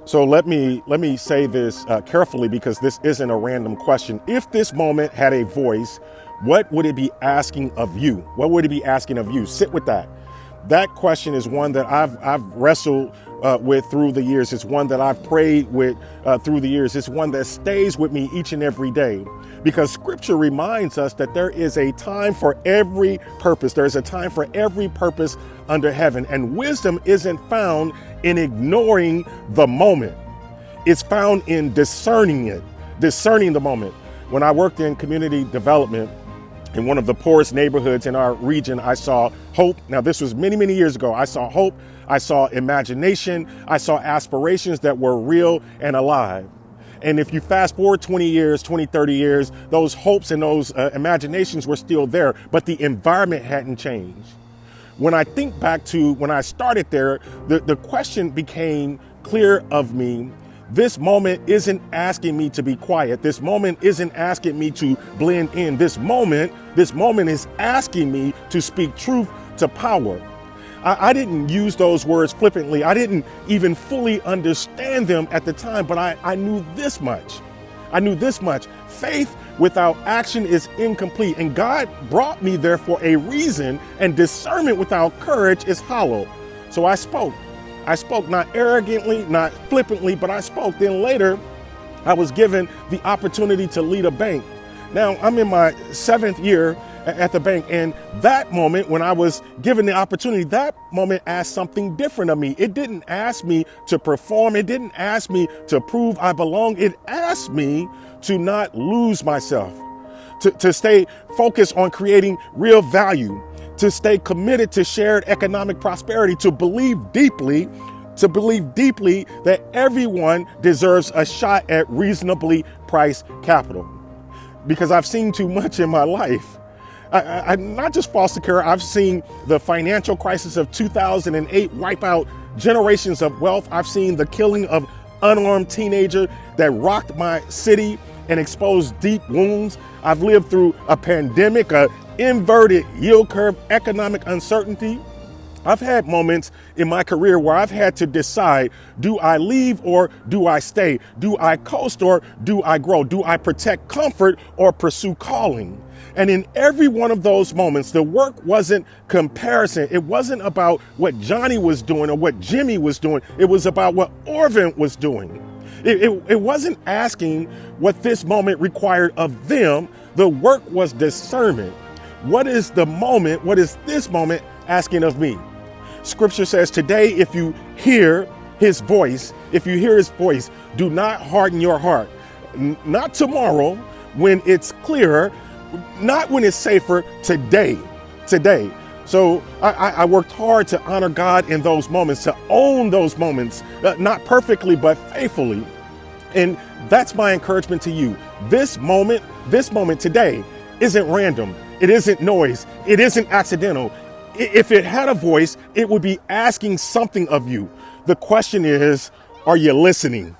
So let me say this carefully, because this isn't a random question. If this moment had a voice, what would it be asking of you? What would it be asking of you? Sit with that. That question is one that I've wrestled with through the years. It's one that I've prayed with through the years. It's one that stays with me each and every day, because Scripture reminds us that there is a time for every purpose. There is a time for every purpose under heaven, and wisdom isn't found in ignoring the moment. It's found in discerning it, discerning the moment. When I worked in community development in one of the poorest neighborhoods in our region, I saw hope. Now, this was many, many years ago. I saw hope. I saw imagination. I saw aspirations that were real and alive. And if you fast forward 20 years, 20, 30 years, those hopes and those imaginations were still there, but the environment hadn't changed. When I think back to when I started there, the question became clear of me. This moment isn't asking me to be quiet. This moment isn't asking me to blend in. This moment is asking me to speak truth to power. I didn't use those words flippantly. I didn't even fully understand them at the time, but I knew this much. I knew this much. Faith without action is incomplete, and God brought me there for a reason, and discernment without courage is hollow. So I spoke. I spoke not arrogantly, not flippantly, but I spoke. Then later, I was given the opportunity to lead a bank. Now, I'm in my 7th year at the bank, and that moment when I was given the opportunity, that moment asked something different of me. It didn't ask me to perform. It didn't ask me to prove I belong. It asked me to not lose myself, to stay focused on creating real value, to stay committed to shared economic prosperity, to believe deeply that everyone deserves a shot at reasonably priced capital. Because I've seen too much in my life. I not just foster care, I've seen the financial crisis of 2008 wipe out generations of wealth. I've seen the killing of unarmed teenager that rocked my city and exposed deep wounds. I've lived through a pandemic, a inverted yield curve, economic uncertainty. I've had moments in my career where I've had to decide, do I leave or do I stay? Do I coast or do I grow? Do I protect comfort or pursue calling? And in every one of those moments, the work wasn't comparison. It wasn't about what Johnny was doing or what Jimmy was doing. It was about what Orvin was doing. It wasn't asking what this moment required of them. The work was discernment. What is the moment? What is this moment asking of me? Scripture says today, if you hear his voice, do not harden your heart. Not tomorrow when it's clearer, not when it's safer, today. So I worked hard to honor God in those moments, to own those moments, not perfectly, but faithfully. And that's my encouragement to you. This moment today isn't random. It isn't noise. It isn't accidental. If it had a voice, it would be asking something of you. The question is, are you listening?